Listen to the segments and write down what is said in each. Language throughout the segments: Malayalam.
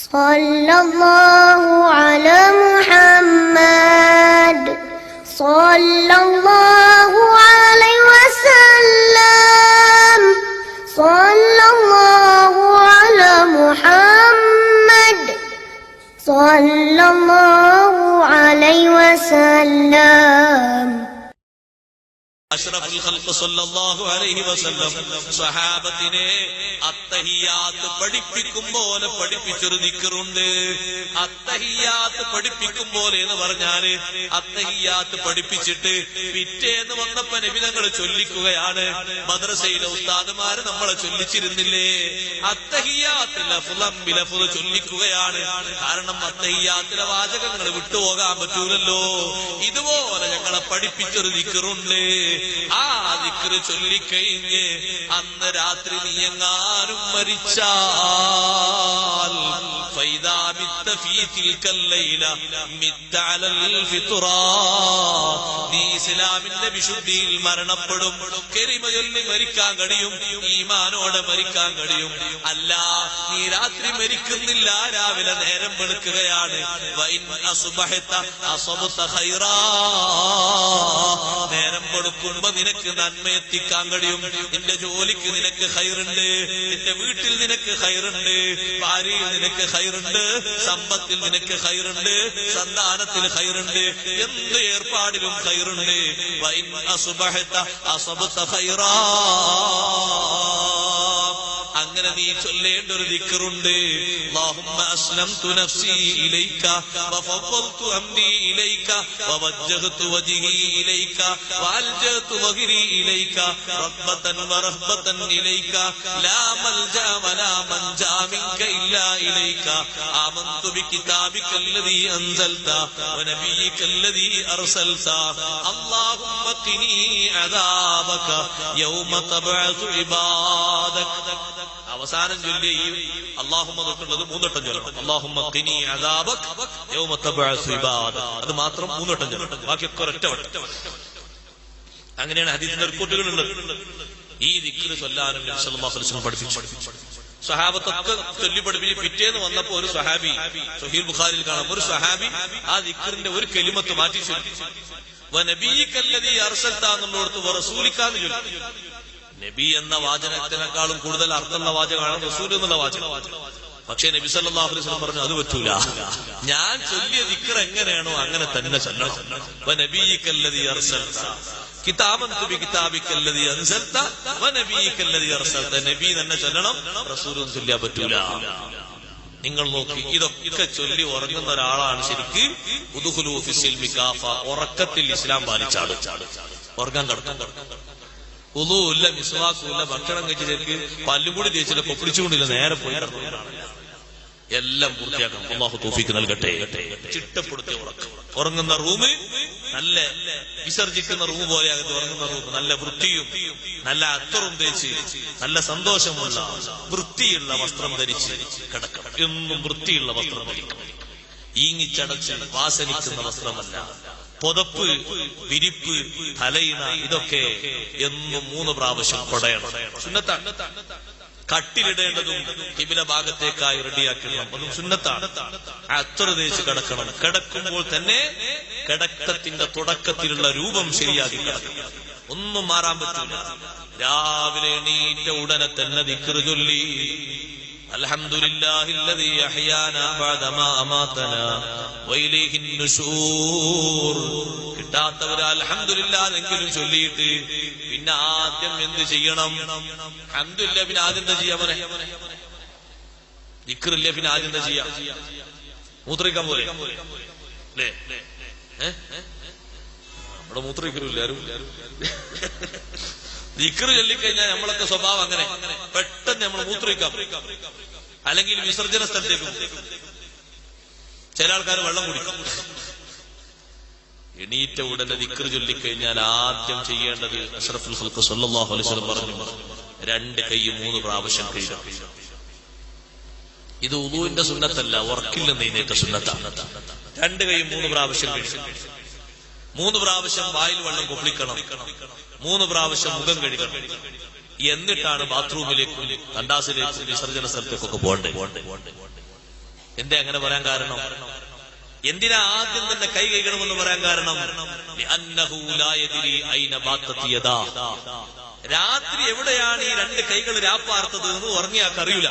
സല്ലല്ലാഹു അലാ മുഹമ്മദ് സല്ലല്ലാഹു അലൈഹി വസല്ലം സല്ലല്ലാഹു അലാ മുഹമ്മദ് സല്ലല്ലാഹു അലൈഹി വസല്ലം. അഷ്റഫുൽ ഖൽഖ് സല്ലല്ലാഹു അലൈഹി വസല്ലം സ്വഹാബത്തിനെ അത്തഹിയാത്ത് പഠിപ്പിക്കും പോലെ പഠിപ്പിച്ചൊരു ദിക്റുണ്ട്. അത്തഹിയാത്ത് പഠിപ്പിക്കും പോലെ എന്ന് പറഞ്ഞാല് അത്തഹിയാത്ത് പഠിപ്പിച്ചിട്ട് പിറ്റേന്ന് വന്നപ്പോ നബി തങ്ങൾ ചൊല്ലിക്കുകയാണ്. മദ്രസയിലെ ഉസ്താദുമാര് നമ്മളെ ചൊല്ലിച്ചിരുന്നില്ലേ? അത്തഹിയാത്ത് ലഫ്ളൻ ബിലഫ്ള് ചൊല്ലിക്കുകയാണ്. കാരണം അത്തഹിയാത്തിലെ വാചകങ്ങൾ വിട്ടുപോകാൻ പറ്റൂലല്ലോ. ഇതുപോലെ ഞങ്ങളെ പഠിപ്പിച്ചൊരു ദിക്റുണ്ട്. ആ ദിക്റ് ചൊല്ലിക്കഴിഞ്ഞ് അന്ന് രാത്രി നീ എങ്ങാനും മരിച്ചാൽ ഫൈദാ മിത്ത ഫീ തിൽക്കൽ ലൈല മിത്ത അലൽ ഫിത്റാ, നീ ഇസ്ലാമിന്റെ വിശുദ്ധിയിൽ മരണപ്പെടും. കലിമ ചൊല്ലി മരിക്കാൻ കഴിയും, ഈമാനോടെ മരിക്കാൻ കഴിയും. അല്ല, നീ രാത്രി മരിക്കുന്നില്ല, രാവിലെ നേരം വെളുക്കുകയാണ്. വഇൻ അസ്ബഹത അസബത ഖൈറാ, നേരം വെളുക്കുമ്പോ നിനക്ക് നന്മ എത്തിക്കാൻ കഴിയും. നിന്റെ ജോലിക്ക് നിനക്ക് ഖൈറുണ്ട്, നിന്റെ വീട്ടിൽ നിനക്ക് ഖൈറുണ്ട്, ഭാര്യയിൽ നിനക്ക് ഖൈറുണ്ട്, സമ്പത്തിൽ നിനക്ക് ഖൈറുണ്ട്, സന്താനത്തിൽ ഖൈറുണ്ട്, എന്ത് ഏർപ്പാടിലും ഖൈറുണ്ട്. വഇൻ അസ്ബഹത അസബത ഖൈറാ, അങ്ങനെ നീ ചൊല്ലേണ്ട ഒരു ദിക്റുണ്ട്. അല്ലാഹുമ്മ അസ്ലംതു നഫ്സി ഇലൈക വഫവ്വൽതു അംരി ഇലൈക വവജ്ജഹ്തു വജ്ഹി ഇലൈക വഅൽജഅതു വഗ്രി ഇലൈക റബ്ബതൻ വറഹ്ബതൻ ഇലൈക ലാ മൽജാ വലാ മൻജാ മിൻക ഇല്ലാ ഇലൈക ആമന്തു ബികിതാബിക അല്ലദീ അൻസൽത വനബിയിക അല്ലദീ അർസൽത അല്ലാഹുമ്മ ഖിനി അദാബക യൗമ തബ്അസു ഇബാദക. അവസാനം ചൊല്ലിയ ഈ അല്ലാഹുമ്മ തൊട്ടുള്ളത് 3 വട്ടം ചൊല്ലണം. അല്ലാഹുമ്മ ഖിനി അദാബക യൗമ തബ്അസു ഇബാദക. അത് മാത്രം 3 വട്ടം ചൊല്ലണം, ബാക്കിയൊക്കെ ഒരൊറ്റ വട്ടം. അങ്ങനെയാണ് ഹദീസിന്റെ റിപ്പോർട്ടുകളുള്ളത്. ഈ ദിക്ർ ചൊല്ലാനും നബി സല്ലല്ലാഹു അലൈഹി വസല്ലം പഠിപ്പിച്ചു. സ്വഹാബത്തൊക്കെ ചൊല്ലി പഠിപ്പിച്ച് പിറ്റേന്ന് വന്നപ്പോ ഒരു സ്വഹാബി, സഹീഹ് ബുഖാരിയിൽ കാണാം, ഒരു സ്വഹാബി ആ ദിക്റിന്റെ ഒരു കലിമത്ത് മാറ്റി ചൊല്ലി. വനബിയിക അല്ലദീ അർസൽത എന്നുള്ളടത്ത് വറസൂലിക്കാന്ന് ചൊല്ലി. നബി എന്ന വാചകത്തിനേക്കാളും കൂടുതൽ അർത്ഥമുള്ള വാചകമാണ് റസൂൽ എന്നുള്ള വാചകം. പക്ഷേ നബി സല്ലല്ലാഹു അലൈഹി വസല്ലം പറഞ്ഞു അത് പറ്റൂല, ഞാൻ ചൊല്ലിയ ദിക്ർ എങ്ങനെയാണോ അങ്ങനെ തന്നെ ചൊല്ലണം. വനബിയിക അല്ലദീ അർസൽത കിതാബന്തു ബികിതാബിക അല്ലദീ അൻസൽത വനബിയിക അല്ലദീ അർസൽത. നബി തന്നെ ചൊല്ലണം, റസൂലും ചൊല്ലിയാ പറ്റൂല. നിങ്ങൾ നോക്കി, ഇതൊക്കെ ചൊല്ലി ഉറങ്ങുന്ന ഒരാളാണ് ശരിക്ക് ഉദ്ഖുലൂ ഫിസ്സിൽമി കാഫ, ഉറക്കത്തിൽ ഇസ്ലാം പാലിച്ചാടും. ഉറങ്ങാൻ കിടക്കും, ഉളൂല്ല, മിസ്വാക്കുല്ല, ഭക്ഷണം കഴിച്ചിലേക്ക് പല്ലും കൂടി തേച്ചില്ല, കൊപ്പിടിച്ചുകൊണ്ടില്ല, നേരെ പോയി എല്ലാം പൂർത്തിയാക്കണം. അല്ലാഹു തൗഫീഖ് നൽകട്ടെ. ചിട്ടപ്പെടുത്തിയ ഉറക്കം. ഉറങ്ങുന്ന റൂം നല്ല വിസർജിക്കുന്ന റൂം പോലെയാകട്ടെ. ഉറങ്ങുന്ന റൂം നല്ല വൃത്തിയും നല്ല അത്തറും തേച്ച് നല്ല സന്തോഷമുള്ള വൃത്തിയുള്ള വസ്ത്രം ധരിച്ച് കിടക്കണം. എന്നും വൃത്തിയുള്ള വസ്ത്രം ധരിക്കണം. ഈങ്ങിച്ചടച്ച് വാസനിക്കുന്ന വസ്ത്രമല്ല. പുതപ്പ്, വിരിപ്പ്, തലയിണ, ഇതൊക്കെ എന്നും 3 പ്രാവശ്യം കൊടയണം. സുന്നത്താണ്. കട്ടിലിടേണ്ടതും ഖിബില ഭാഗത്തേക്കായി റെഡിയാക്കണം, അതും സുന്നത്താണ്. അത്തർ തേച്ച് കിടക്കണം. കിടക്കുമ്പോൾ തന്നെ കിടക്കത്തിന്റെ തുടക്കത്തിലുള്ള രൂപം ശരിയാക്കി കിടക്കണം. ഒന്നും മാറാൻ പറ്റില്ല. രാവിലെ എണീറ്റ ഉടനെ തന്നെ ദിക്ർ ചൊല്ലി അൽഹംദുലില്ലാഹില്ലദീ അഹ്യാനാ ബഅദമാ അമാതനാ വഇലൈഹിൻ നുശൂർ. കിട്ടാത്തവർ അൽഹംദുലില്ലാഹ് എങ്കിലും ചൊല്ലിയിട്ട് പിന്നെ ആദ്യം എന്ത് ചെയ്യണം? അൽഹംദുലില്ലാഹ് പിന്നെ ആദ്യം എന്താ ചെയ്യാ? പറയാ ദിക്റില്ല, പിന്നെ ആദ്യം എന്താ ചെയ്യാ? മൂത്രിക്കാൻ പോലെ അല്ലേ? നമ്മുടെ മൂത്രിക്കലില്ല ആരും. ദിക്ർ ചൊല്ലിക്കഴിഞ്ഞാൽ നമ്മളൊക്കെ സ്വഭാവം അങ്ങനെ, പെട്ടെന്ന് നമ്മൾ മൂത്രിക്കാം, അല്ലെങ്കിൽ വിസർജന സ്ഥലത്തേക്ക്. ചില ആൾക്കാർ വെള്ളം കുടിക്കും. എണീറ്റ ഉടനെ ദിക്ർ ചൊല്ലിക്കഴിഞ്ഞാൽ ആദ്യം ചെയ്യേണ്ടത് അഷ്റഫുൽ ഖൽഖ് സല്ലല്ലാഹു അലൈഹി വസല്ലം പറഞ്ഞു, 2 കൈ 3 പ്രാവശ്യം കഴുകണം. ഇത് ഉളൂവിന്റെ സുന്നത്തല്ല, ഉറക്കിൽ നിന്ന് എഴുന്നേറ്റ സുന്നത്താണ്. 2 കൈ 3 പ്രാവശ്യം കഴുകണം. 3 പ്രാവശ്യം വായിൽ വെള്ളം കൊപ്പിളിക്കണം. 3 പ്രാവശ്യം മുഖം കഴുകണം. എന്നിട്ടാണ് ബാത്റൂമിലേക്കും കണ്ടാസിലേക്കും വിസർജന സ്ഥലത്തേക്കൊക്കെ പോകേണ്ടത്. എന്തേ അങ്ങനെ പറയാൻ കാരണം? എന്തിനാ ആദ്യം തന്നെ കൈ കഴുകണമെന്ന് പറയാൻ കാരണം? രാത്രി എവിടെയാണ് ഈ രണ്ട് കൈകൾ രാപ്പാർത്തത് എന്ന് ഉറങ്ങിയാക്ക് അറിയില്ല.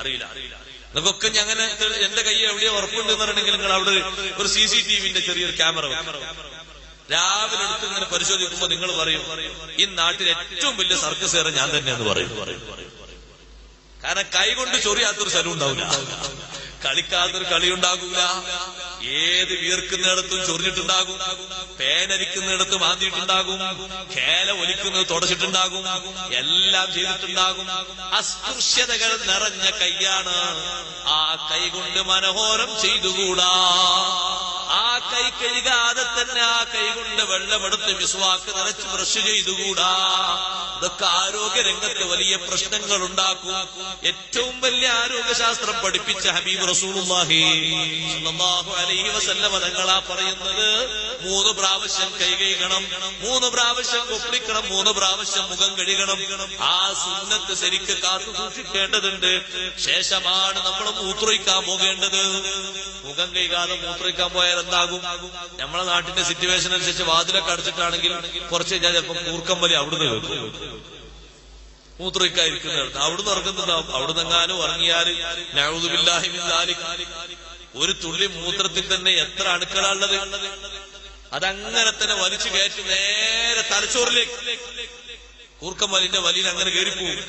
അറിയില്ല. നിങ്ങൾക്കൊക്കെ അങ്ങനെ എന്റെ കൈ എവിടെയോ ഉറപ്പുണ്ടെന്ന് പറയണമെങ്കിൽ നിങ്ങൾ അവിടെ ഒരു CCTVന്റെ ചെറിയൊരു ക്യാമറ രാവിലെ എടുത്ത് ഇങ്ങനെ പരിശോധിക്കുമ്പോ നിങ്ങൾ പറയും ഈ നാട്ടിൽ ഏറ്റവും വലിയ സർക്കസ് ഞാൻ തന്നെയെന്ന് പറയും. കാരണം കൈ കൊണ്ട് ചൊറിയാത്തൊരു സ്ഥലം ഉണ്ടാവില്ല, കളിക്കാത്തൊരു കളി ഉണ്ടാകൂല. ഏത് വീർക്കുന്നിടത്തും ചൊറിഞ്ഞിട്ടുണ്ടാകും, പേനരിക്കുന്നിടത്ത് മാന്തിയിട്ടുണ്ടാകും, കേല ഒലിക്കുന്നത് തുടച്ചിട്ടുണ്ടാകും, എല്ലാം ചെയ്തിട്ടുണ്ടാകും. അസ്പൃശ്യതകൾ നിറഞ്ഞ കൈയാണ്. ആ കൈ കൊണ്ട് മനോഹരം ചെയ്തുകൂടാ. ആ കൈ കഴുകാതെ തന്നെ ആ കൈ കൊണ്ട് വെള്ളമെടുത്ത് മിസ്വാക്ക് നിറച്ച് ബ്രഷ് ചെയ്തുകൂടാ. ഇതൊക്കെ ആരോഗ്യരംഗത്ത് വലിയ പ്രശ്നങ്ങൾ ഉണ്ടാക്കും. ഏറ്റവും വലിയ ആരോഗ്യശാസ്ത്രം പഠിപ്പിച്ച ഹബീബ് റസൂലുള്ളാഹി സ്വല്ലല്ലാഹു അലൈഹി വസല്ലം തങ്ങളാ പറയുന്നത് 3 പ്രാവശ്യം കൈ കഴുകണം, 3 പ്രാവശ്യം കൊപ്പിക്കണം, 3 പ്രാവശ്യം മുഖം കഴുകണം. ആ സുന്നത്ത് ശരിക്ക് കാത്തു സൂക്ഷിക്കേണ്ടതുണ്ട്. ശേഷമാണ് നമ്മൾ മൂത്രമൊഴിക്കാൻ പോകേണ്ടത്. മുഖം കഴുകാതെ മൂത്രമൊഴിക്കാൻ പോയാൽ എന്താകും? നമ്മളെ നാട്ടിന്റെ സിറ്റുവേഷൻ അനുസരിച്ച് വാതിലൊക്കെ അടച്ചിട്ടാണെങ്കിൽ കുറച്ച് കഴിഞ്ഞാൽ ചിലപ്പോൾ കൂർക്കം വലി അവിടുന്ന് കേൾക്കും. മൂത്രമൊഴിക്കാതിരിക്കുന്നിടത്ത് അവിടുന്ന് ഇറങ്ങുന്നുണ്ടാവും. അവിടുന്ന് എങ്ങാനും ഇറങ്ങിയാൽ നഊദു ബില്ലാഹി മിൻ ദാലിക്, ഒരു തുള്ളി മൂത്രത്തിൽ തന്നെ എത്ര അണുക്കളാണുള്ളത്. അതങ്ങനെ തന്നെ വലിച്ചു കയറ്റി നേരെ തലച്ചോറിലേക്ക് കൂർക്കം വലിന്റെ വലിയിൽ അങ്ങനെ കയറിപ്പോവും.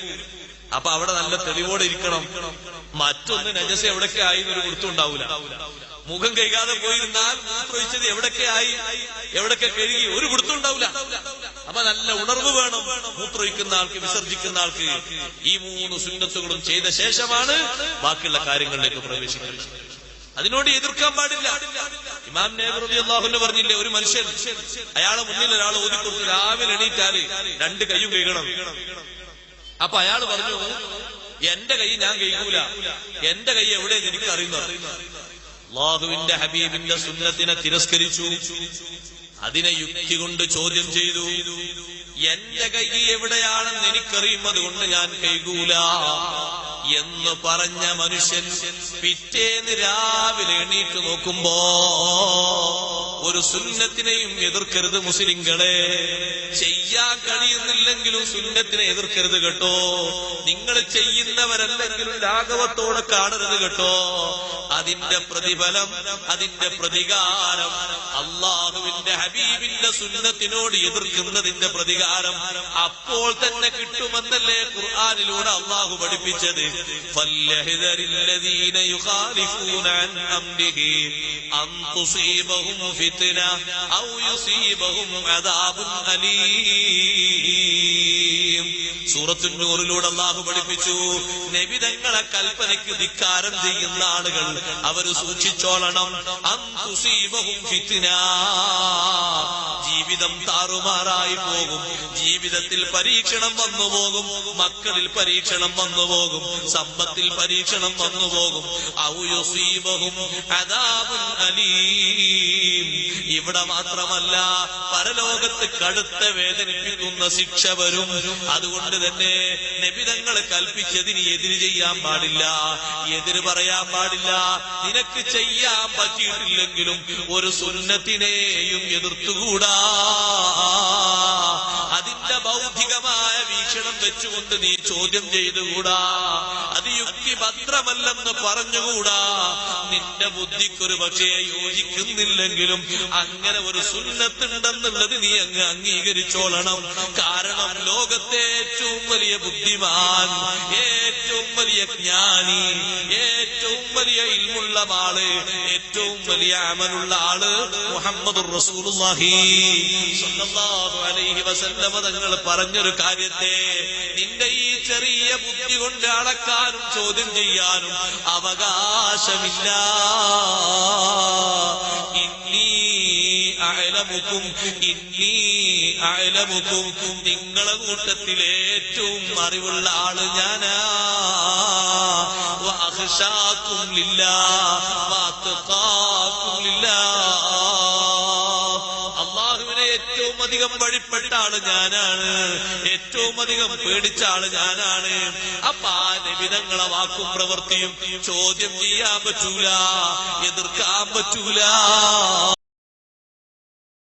അപ്പൊ അവിടെ നല്ല തെളിവോടെ ഇരിക്കണം. മറ്റൊന്ന് നജസ് എവിടൊക്കെ ആയി എന്നൊരു കൊടുത്തുണ്ടാവൂല. മുഖം കഴുകാതെ പോയിരുന്നാൽ മൂത്രമൊഴിച്ചത് എവിടൊക്കെ ആയി, എവിടൊക്കെ കഴുകി ഒരു കൊടുത്തുണ്ടാവില്ല. അപ്പൊ നല്ല ഉണർവ് വേണം മൂത്രമൊഴിക്കുന്ന ആൾക്ക്, വിസർജിക്കുന്ന ആൾക്ക്. ഈ 3 സുന്നത്തുകളും ചെയ്ത ശേഷമാണ് ബാക്കിയുള്ള കാര്യങ്ങളിലേക്ക് പ്രവേശിക്കുന്നത്. അതിനോട് എതിർക്കാൻ പാടില്ല. ഇമാം നബി റളിയല്ലാഹു അൻഹു പറഞ്ഞില്ലേ, ഒരു മനുഷ്യൻ അയാളെ മുന്നിൽ ഒരാൾ ഓതിക്കൊടുത്ത് രാവിലെ എണീറ്റാല് 2 കൈയും കഴുകണം. അപ്പൊ അയാൾ പറഞ്ഞു, എന്റെ കൈ ഞാൻ കഴുകൂല, എന്റെ കൈ എവിടെയെന്ന് എനിക്ക് അറിയുന്നത്. അല്ലാഹുവിന്റെ ഹബീബിന്റെ സുന്നത്തിനെ തിരസ്കരിച്ചു. അതിനെ യുക്തി കൊണ്ട് ചോദ്യം ചെയ്തു. എന്റെ കൈ എവിടെയാണെന്ന് എനിക്കറിയും, അതുകൊണ്ട് ഞാൻ കഴുകൂല എന്ന് പറഞ്ഞ മനുഷ്യൻ പിറ്റേന്ന് രാവിലെ എണീറ്റ് നോക്കുമ്പോ ഒരു സുന്നത്തിനെയും എതിർക്കരുത് മുസ്ലിങ്ങളെ. ചെയ്യാൻ കഴിയുന്നില്ലെങ്കിലും സുന്നത്തിനെ എതിർക്കരുത് കേട്ടോ. നിങ്ങൾ ചെയ്യുന്നവരല്ലെങ്കിലും ലാഘവത്തോടെ കാണരുത് കേട്ടോ. അതിന്റെ പ്രതിഫലം, അതിന്റെ പ്രതികാരം അള്ളാഹുവിന്റെ ഹബീബിന്റെ സുന്നത്തിനോട് എതിർക്കുന്നതിന്റെ പ്രതികാരം അപ്പോൾ തന്നെ കിട്ടുമെന്നല്ലേ ഖുർആനിലൂടെ അള്ളാഹു പഠിപ്പിച്ചത്. ഫല്യഹ്ദരില്ലദീന യുഖാലിഫൂന അൻ അംരിഹി അൻ തുസീബഹും ഫിത്ന ഔ യുസീബഹും അദാബുൻ അലീം. സൂറത്തുൻ നൂറിലൂടെ അള്ളാഹു പഠിപ്പിച്ചു, നബി തങ്ങളെ കൽപ്പനയ്ക്ക് ധിക്കാരം ചെയ്യുന്ന ആളുകൾ അവർ സൂക്ഷിച്ചോളണം. അൻ തുസീബഹും ഫിത്ന, ജീവിതം താറുമാറായി പോകും. ജീവിതത്തിൽ പരീക്ഷണം വന്നുപോകും, മക്കളിൽ പരീക്ഷണം വന്നുപോകും, സമ്പത്തിൽ പരീക്ഷണം വന്നുപോകും. ഔ യുസീബഹും അദാബുൻ അലീം. ഇവിടെ മാത്രമല്ല, പരലോകത്ത് കടുത്ത വേദനിപ്പിക്കുന്ന ശിക്ഷ വരും. അതുകൊണ്ട് തന്നെ നബി തങ്ങൾ കൽപ്പിച്ചതിന് എതിര് ചെയ്യാൻ പാടില്ല, എതിര് പറയാൻ പാടില്ല. നിനക്ക് ചെയ്യാൻ പറ്റിയിട്ടില്ലെങ്കിലും ഒരു സുന്നത്തിനെയും എതിർത്തുകൂടാ. അതിന്റെ ഭൗതികമായ വീക്ഷണം വെച്ചുകൊണ്ട് നീ ചോദ്യം ചെയ്തുകൂടാ. അത് യുക്തിഭദ്രമല്ലെന്ന് പറഞ്ഞുകൂടാ. നിന്റെ ബുദ്ധിക്കൊരു പക്ഷേ യോജിക്കുന്നില്ലെങ്കിലും അങ്ങനെ ഒരു സുന്നത്തുണ്ടെന്നുള്ളത് നീ അങ്ങ് അംഗീകരിച്ചോളണം. കാരണം ലോകത്തെ ഏറ്റവും വലിയ ബുദ്ധിമാൻ, ഏറ്റവും വലിയ ജ്ഞാനി, ഏറ്റവും വലിയ ഇൽമുള്ള ആള്, ഏറ്റവും വലിയ അമലുള്ള ആള് മുഹമ്മദുർ റസൂലുള്ളാഹി സ്വല്ലല്ലാഹു അലൈഹി വസല്ലം തങ്ങൾ പറഞ്ഞൊരു കാര്യത്തെ നിന്റെ ഈ ചെറിയ ബുദ്ധി കൊണ്ട് അളക്കാനും ചോദ്യം ചെയ്യാനും അവകാശമില്ല. ഇന്നി അഅലമുക്കും, നിങ്ങളെ കൂട്ടത്തിലെ ഏറ്റവും അറിവുള്ള ആള് ഞാനാ. വഅഖ്ശാകും ലില്ലാഹ് വഅത്ഖാകും ലില്ലാഹ്, അല്ലാഹുവിനെ ഏറ്റവും അധികം വഴിപ്പെട്ട ആള് ഞാനാണ്, ഏറ്റവും അധികം പേടിച്ച ആള് ഞാനാണ്. അപ്പൊ ആ നബിതങ്ങളെ വാക്കും പ്രവൃത്തിയും ചോദ്യം ചെയ്യാൻ പറ്റൂല, എതിർക്കാൻ പറ്റൂല.